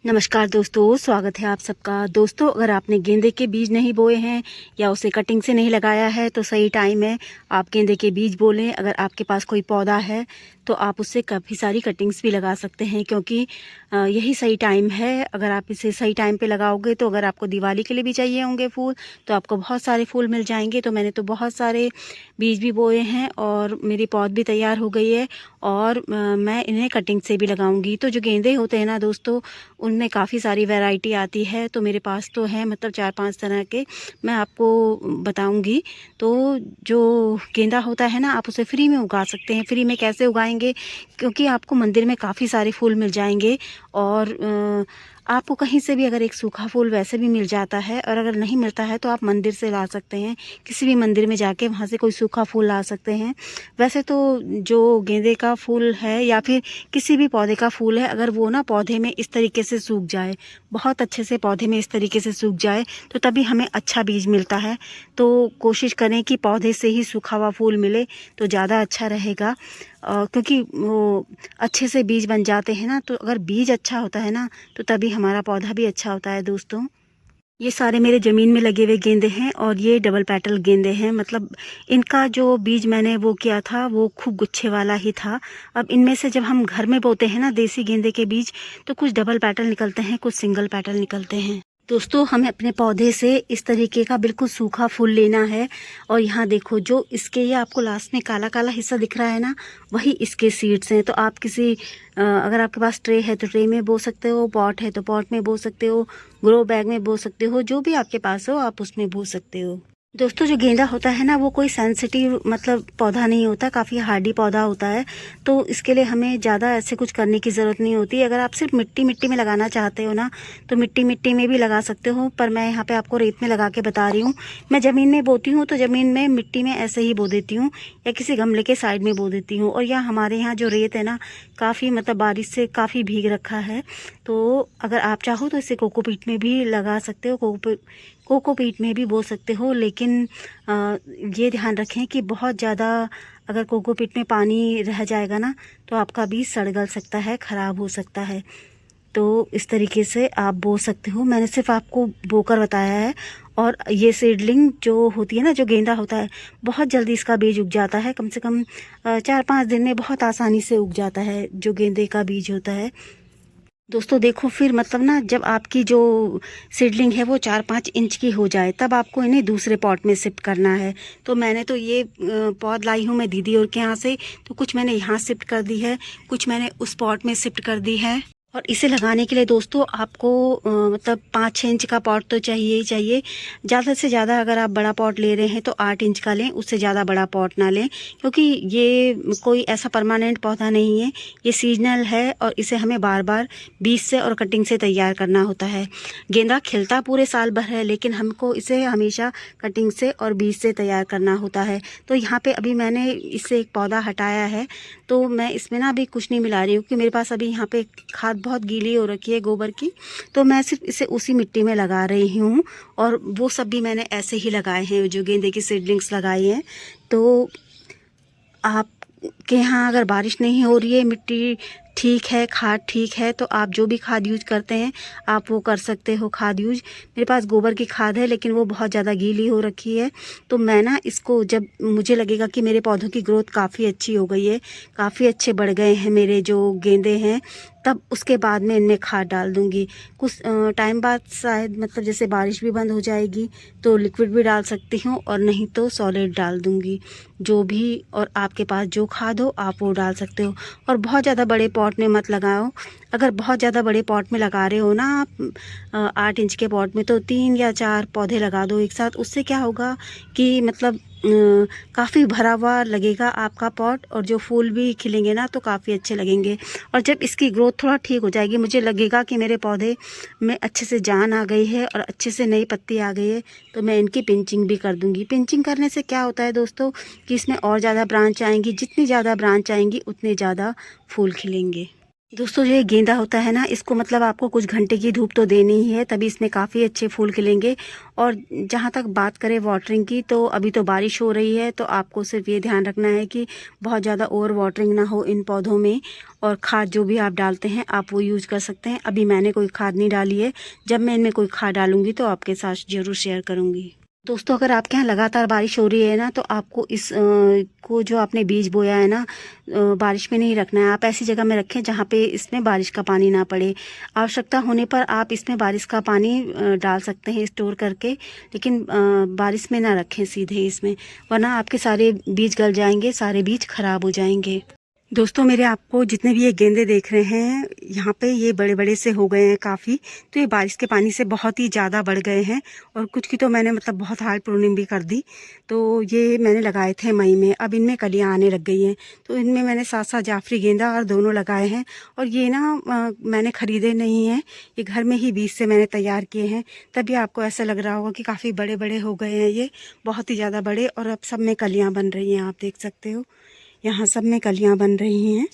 नमस्कार दोस्तों, स्वागत है आप सबका। दोस्तों, अगर आपने गेंदे के बीज नहीं बोए हैं या उसे कटिंग से नहीं लगाया है तो सही टाइम है आप गेंदे के बीज बो लें। अगर आपके पास कोई पौधा है तो आप उससे काफ़ी सारी कटिंग्स भी लगा सकते हैं, क्योंकि यही सही टाइम है। अगर आप इसे सही टाइम पे लगाओगे तो अगर आपको दिवाली के लिए भी चाहिए होंगे फूल तो आपको बहुत सारे फूल मिल जाएंगे। तो मैंने तो बहुत सारे बीज भी बोए हैं और मेरी पौध भी तैयार हो गई है और मैं इन्हें कटिंग से भी लगाऊंगी। तो जो गेंदे होते हैं ना दोस्तों, उनमें काफ़ी सारी वैरायटी आती है। तो मेरे पास तो है मतलब 4-5 तरह के, मैं आपको बताऊंगी। तो जो गेंदा होता है ना, आप उसे फ्री में उगा सकते हैं। फ्री में कैसे उगाएंगे? क्योंकि आपको मंदिर में काफ़ी सारे फूल मिल जाएंगे और आपको कहीं से भी अगर एक सूखा फूल वैसे भी मिल जाता है, और अगर नहीं मिलता है तो आप मंदिर से ला सकते हैं। किसी भी मंदिर में जाके वहाँ से कोई सूखा फूल ला सकते हैं। वैसे तो जो गेंदे का फूल है या फिर किसी भी पौधे का फूल है, अगर वो ना पौधे में इस तरीके से सूख जाए, बहुत अच्छे से पौधे में इस तरीके से सूख जाए, तो तभी हमें अच्छा बीज मिलता है। तो कोशिश करें कि पौधे से ही सूखा हुआ फूल मिले तो ज़्यादा अच्छा रहेगा, क्योंकि वो अच्छे से बीज बन जाते हैं ना। तो अगर बीज अच्छा होता है ना तो तभी हमारा पौधा भी अच्छा होता है। दोस्तों, ये सारे मेरे ज़मीन में लगे हुए गेंदे हैं और ये डबल पेटल गेंदे हैं। मतलब इनका जो बीज मैंने वो किया था वो खूब गुच्छे वाला ही था। अब इनमें से जब हम घर में बोते हैं ना देसी गेंदे के बीज, तो कुछ डबल पेटल निकलते हैं, कुछ सिंगल पेटल निकलते हैं। दोस्तों, हमें अपने पौधे से इस तरीके का बिल्कुल सूखा फूल लेना है। और यहाँ देखो, जो इसके ये आपको लास्ट में काला काला हिस्सा दिख रहा है ना, वही इसके सीड्स हैं। तो आप किसी अगर आपके पास ट्रे है तो ट्रे में बो सकते हो, पॉट है तो पॉट में बो सकते हो, ग्रो बैग में बो सकते हो, जो भी आपके पास हो आप उसमें बो सकते हो। दोस्तों, जो गेंदा होता है ना वो कोई सेंसिटिव मतलब पौधा नहीं होता, काफ़ी हार्डी पौधा होता है। तो इसके लिए हमें ज़्यादा ऐसे कुछ करने की ज़रूरत नहीं होती। अगर आप सिर्फ मिट्टी मिट्टी में लगाना चाहते हो ना तो मिट्टी मिट्टी में भी लगा सकते हो, पर मैं यहाँ पे आपको रेत में लगा के बता रही हूँ। मैं ज़मीन में बोती हूँ तो ज़मीन में मिट्टी में ऐसे ही बो देती हूँ या किसी गमले के साइड में बो देती हूँ। और यहाँ हमारे यहाँ जो रेत है ना, काफ़ी मतलब बारिश से काफ़ी भीग रखा है। तो अगर आप चाहो तो इसे कोकोपीट में भी लगा सकते हो, कोकोपीट में भी बो सकते हो। लेकिन ये ध्यान रखें कि बहुत ज़्यादा अगर कोकोपीट में पानी रह जाएगा ना तो आपका बीज सड़ गल सकता है, ख़राब हो सकता है। तो इस तरीके से आप बो सकते हो। मैंने सिर्फ आपको बोकर बताया है। और ये सीडलिंग जो होती है ना, जो गेंदा होता है, बहुत जल्दी इसका बीज उग जाता है। कम से कम 4-5 दिन में बहुत आसानी से उग जाता है जो गेंदे का बीज होता है। दोस्तों देखो, फिर मतलब ना जब आपकी जो सीडलिंग है वो 4-5 इंच की हो जाए तब आपको इन्हें दूसरे पॉट में शिफ्ट करना है। तो मैंने तो ये पौध लाई हूँ मैं दीदी और के यहाँ से, तो कुछ मैंने यहाँ शिफ्ट कर दी है, कुछ मैंने उस पॉट में शिफ्ट कर दी है। और इसे लगाने के लिए दोस्तों आपको मतलब 5-6 इंच का पॉट तो चाहिए ही चाहिए। ज़्यादा से ज़्यादा अगर आप बड़ा पॉट ले रहे हैं तो 8 इंच का लें, उससे ज़्यादा बड़ा पॉट ना लें, क्योंकि ये कोई ऐसा परमानेंट पौधा नहीं है, ये सीजनल है और इसे हमें बार बार बीज से और कटिंग से तैयार करना होता है। गेंदा खिलता पूरे साल भर है, लेकिन हमको इसे हमेशा कटिंग से और बीज से तैयार करना होता है। तो यहाँ पे अभी मैंने इससे एक पौधा हटाया है, तो मैं इसमें ना अभी कुछ नहीं मिला रही हूँ, क्योंकि मेरे पास अभी यहाँ पे खाद बहुत गीली हो रखी है गोबर की। तो मैं सिर्फ इसे उसी मिट्टी में लगा रही हूँ। और वो सब भी मैंने ऐसे ही लगाए हैं, जो गेंदे की सीडलिंग्स लगाई हैं। तो आपके यहाँ अगर बारिश नहीं हो रही है, मिट्टी ठीक है, खाद ठीक है, तो आप जो भी खाद यूज करते हैं आप वो कर सकते हो खाद यूज। मेरे पास गोबर की खाद है, लेकिन वो बहुत ज़्यादा गीली हो रखी है। तो मैं ना इसको, जब मुझे लगेगा कि मेरे पौधों की ग्रोथ काफ़ी अच्छी हो गई है, काफ़ी अच्छे बढ़ गए हैं मेरे जो गेंदे हैं, तब उसके बाद मैं इनमें खाद डाल दूँगी। कुछ टाइम बाद शायद मतलब जैसे बारिश भी बंद हो जाएगी तो लिक्विड भी डाल सकती हूँ, और नहीं तो सॉलिड डाल दूँगी, जो भी। और आपके पास जो खाद हो आप वो डाल सकते हो। और बहुत ज़्यादा बड़े पॉट में मत लगाओ। अगर बहुत ज़्यादा बड़े पॉट में लगा रहे हो ना आप 8 इंच के पॉट में, तो 3 या 4 पौधे लगा दो एक साथ। उससे क्या होगा कि मतलब काफ़ी भरा हुआ लगेगा आपका पॉट, और जो फूल भी खिलेंगे ना तो काफ़ी अच्छे लगेंगे। और जब इसकी ग्रोथ थोड़ा ठीक हो जाएगी, मुझे लगेगा कि मेरे पौधे में अच्छे से जान आ गई है और अच्छे से नई पत्ती आ गई है, तो मैं इनकी पिंचिंग भी कर दूंगी। पिंचिंग करने से क्या होता है दोस्तों कि इसमें और ज़्यादा ब्रांच आएंगी। जितनी ज़्यादा ब्रांच आएंगी उतने ज़्यादा फूल खिलेंगे। दोस्तों ये गेंदा होता है ना, इसको मतलब आपको कुछ घंटे की धूप तो देनी ही है, तभी इसमें काफ़ी अच्छे फूल खिलेंगे। और जहाँ तक बात करें वाटरिंग की, तो अभी तो बारिश हो रही है, तो आपको सिर्फ ये ध्यान रखना है कि बहुत ज़्यादा ओवर वाटरिंग ना हो इन पौधों में। और खाद जो भी आप डालते हैं आप वो यूज़ कर सकते हैं। अभी मैंने कोई खाद नहीं डाली है, जब मैं इनमें कोई खाद डालूंगी तो आपके साथ ज़रूर शेयर करूँगी। दोस्तों अगर आपके यहाँ लगातार बारिश हो रही है ना, तो आपको इस को जो आपने बीज बोया है ना, बारिश में नहीं रखना है। आप ऐसी जगह में रखें जहाँ पे इसमें बारिश का पानी ना पड़े। आवश्यकता होने पर आप इसमें बारिश का पानी डाल सकते हैं स्टोर करके, लेकिन बारिश में ना रखें सीधे इसमें, वरना आपके सारे बीज गल जाएंगे, सारे बीज खराब हो जाएंगे। दोस्तों मेरे आपको जितने भी ये गेंदे देख रहे हैं, यहाँ पे ये बड़े बड़े से हो गए हैं काफ़ी। तो ये बारिश के पानी से बहुत ही ज़्यादा बढ़ गए हैं, और कुछ की तो मैंने मतलब बहुत हार्ड प्रूनिंग भी कर दी। तो ये मैंने लगाए थे मई में, अब इनमें कलियाँ आने लग गई हैं। तो इनमें मैंने 7 जाफरी गेंदा और दोनों लगाए हैं। और ये ना मैंने ख़रीदे नहीं हैं, ये घर में ही बीज से मैंने तैयार किए हैं। तभी आपको ऐसा लग रहा होगा कि काफ़ी बड़े बड़े हो गए हैं, ये बहुत ही ज़्यादा बड़े। और अब सब में कलियाँ बन रही हैं, आप देख सकते हो यहाँ सब में कलियाँ बन रही हैं।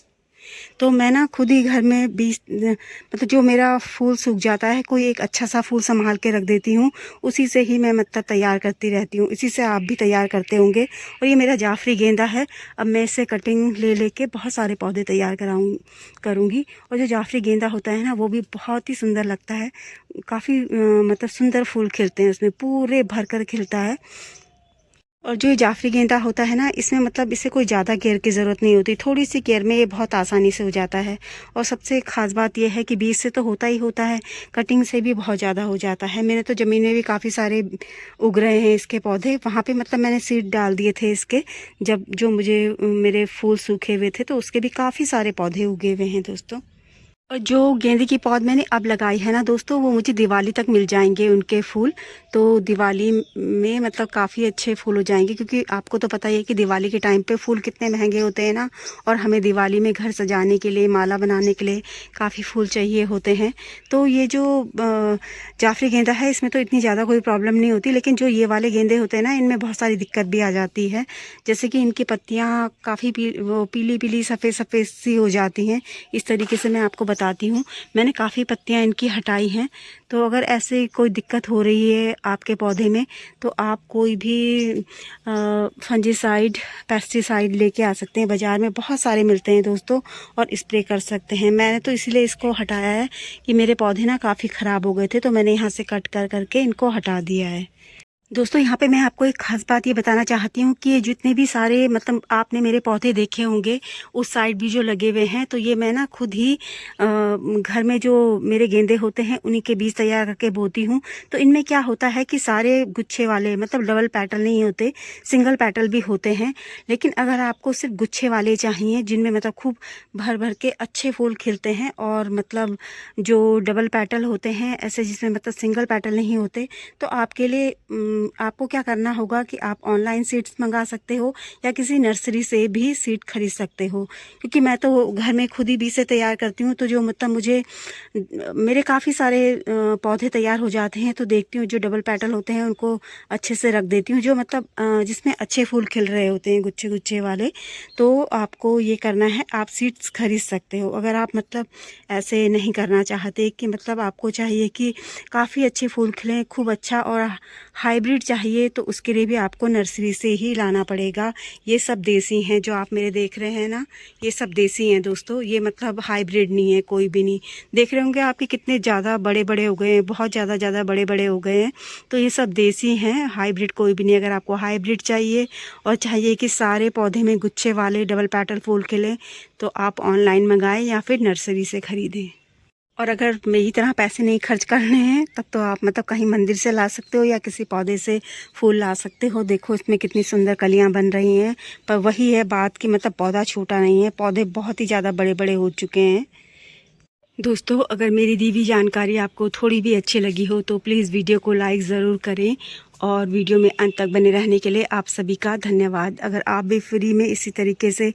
तो मैं ना खुद ही घर में बीज मतलब जो मेरा फूल सूख जाता है, कोई एक अच्छा सा फूल संभाल के रख देती हूँ, उसी से ही मैं मतलब तैयार करती रहती हूँ। इसी से आप भी तैयार करते होंगे। और ये मेरा जाफरी गेंदा है। अब मैं इससे कटिंग ले लेके बहुत सारे पौधे तैयार करूँगी। और जो जाफरी गेंदा होता है ना, वो भी बहुत ही सुंदर लगता है। काफ़ी मतलब सुंदर फूल खिलते हैं उसमें, पूरे भर कर खिलता है। और जो ये जाफरी गेंदा होता है ना, इसमें मतलब इसे कोई ज़्यादा केयर की ज़रूरत नहीं होती, थोड़ी सी केयर में ये बहुत आसानी से हो जाता है। और सबसे ख़ास बात यह है कि बीज से तो होता ही होता है, कटिंग से भी बहुत ज़्यादा हो जाता है। मेरे तो ज़मीन में भी काफ़ी सारे उग रहे हैं इसके पौधे, वहाँ पे मतलब मैंने सीड डाल दिए थे इसके, जब जो मुझे मेरे फूल सूखे हुए थे, तो उसके भी काफ़ी सारे पौधे उगे हुए हैं दोस्तों। और जो गेंदे की पौध मैंने अब लगाई है ना दोस्तों, वो मुझे दिवाली तक मिल जाएंगे उनके फूल। तो दिवाली में मतलब काफ़ी अच्छे फूल हो जाएंगे, क्योंकि आपको तो पता ही है कि दिवाली के टाइम पे फूल कितने महंगे होते हैं ना। और हमें दिवाली में घर सजाने के लिए, माला बनाने के लिए काफ़ी फूल चाहिए होते हैं। तो ये जो जाफरी गेंदा है, इसमें तो इतनी ज़्यादा कोई प्रॉब्लम नहीं होती। लेकिन जो ये वाले गेंदे होते हैं ना, इनमें बहुत सारी दिक्कत भी आ जाती है। जैसे कि इनकी पत्तियाँ काफ़ी पीली पीली सफ़ेद सफ़ेद सी हो जाती हैं। इस तरीके से मैं आपको बताती हूँ। मैंने काफ़ी पत्तियाँ इनकी हटाई हैं। तो अगर ऐसे कोई दिक्कत हो रही है आपके पौधे में, तो आप कोई भी फंजीसाइड, पेस्टिसाइड लेके आ सकते हैं। बाज़ार में बहुत सारे मिलते हैं दोस्तों, और स्प्रे कर सकते हैं। मैंने तो इसलिए इसको हटाया है कि मेरे पौधे ना काफ़ी ख़राब हो गए थे, तो मैंने यहाँ से कट कर करके इनको हटा दिया है। दोस्तों यहाँ पे मैं आपको एक ख़ास बात ये बताना चाहती हूँ कि ये जितने भी सारे मतलब आपने मेरे पौधे देखे होंगे, उस साइड भी जो लगे हुए हैं, तो ये मैं ना खुद ही घर में जो मेरे गेंदे होते हैं उन्हीं के बीज तैयार करके बोती हूँ। तो इनमें क्या होता है कि सारे गुच्छे वाले मतलब डबल पेटल नहीं होते, सिंगल पेटल भी होते हैं। लेकिन अगर आपको सिर्फ गुच्छे वाले चाहिए, जिनमें मतलब खूब भर भर के अच्छे फूल खिलते हैं, और मतलब जो डबल पेटल होते हैं ऐसे, जिसमें मतलब सिंगल पेटल नहीं होते, तो आपके लिए आपको क्या करना होगा कि आप ऑनलाइन सीड्स मंगा सकते हो, या किसी नर्सरी से भी सीड खरीद सकते हो। क्योंकि मैं तो घर में खुद ही बीज से तैयार करती हूँ। तो जो मतलब मुझे मेरे काफ़ी सारे पौधे तैयार हो जाते हैं, तो देखती हूँ जो डबल पेटल होते हैं उनको अच्छे से रख देती हूँ, जो मतलब जिसमें अच्छे फूल खिल रहे होते हैं गुच्छे गुच्छे वाले। तो आपको ये करना है, आप सीड्स खरीद सकते हो। अगर आप मतलब ऐसे नहीं करना चाहते कि मतलब आपको चाहिए कि काफ़ी अच्छे फूल खिलें, खूब अच्छा, और हाइब्रिड चाहिए, तो उसके लिए भी आपको नर्सरी से ही लाना पड़ेगा। ये सब देसी हैं जो आप मेरे देख रहे हैं ना, ये सब देसी हैं दोस्तों। ये मतलब हाइब्रिड नहीं है, कोई भी नहीं। देख रहे होंगे आपके कितने ज़्यादा बड़े बड़े हो गए हैं, बहुत ज़्यादा बड़े बड़े हो गए हैं। तो ये सब देसी हैं, हाइब्रिड कोई भी नहीं। अगर आपको हाइब्रिड चाहिए और चाहिए कि सारे पौधे में गुच्छे वाले डबल पेटल फूल खिले, तो आप ऑनलाइन मंगाएं या फिर नर्सरी से ख़रीदें। और अगर मेरी तरह पैसे नहीं खर्च करने हैं, तब तो आप मतलब कहीं मंदिर से ला सकते हो, या किसी पौधे से फूल ला सकते हो। देखो इसमें कितनी सुंदर कलियां बन रही हैं। पर वही है बात कि मतलब पौधा छोटा नहीं है, पौधे बहुत ही ज़्यादा बड़े बड़े हो चुके हैं। दोस्तों अगर मेरी दी हुई जानकारी आपको थोड़ी भी अच्छी लगी हो, तो प्लीज़ वीडियो को लाइक ज़रूर करें, और वीडियो में अंत तक बने रहने के लिए आप सभी का धन्यवाद। अगर आप भी फ्री में इसी तरीके से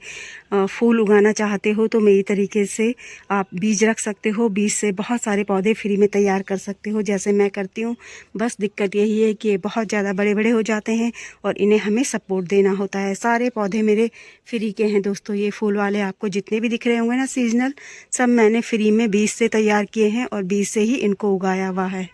फूल उगाना चाहते हो तो मेरी तरीके से आप बीज रख सकते हो। बीज से बहुत सारे पौधे फ्री में तैयार कर सकते हो, जैसे मैं करती हूँ। बस दिक्कत यही है कि ये बहुत ज़्यादा बड़े बड़े हो जाते हैं और इन्हें हमें सपोर्ट देना होता है। सारे पौधे मेरे फ्री के हैं दोस्तों। ये फूल वाले आपको जितने भी दिख रहे होंगे ना सीजनल, सब मैंने फ्री में बीज से तैयार किए हैं और बीज से ही इनको उगाया हुआ है।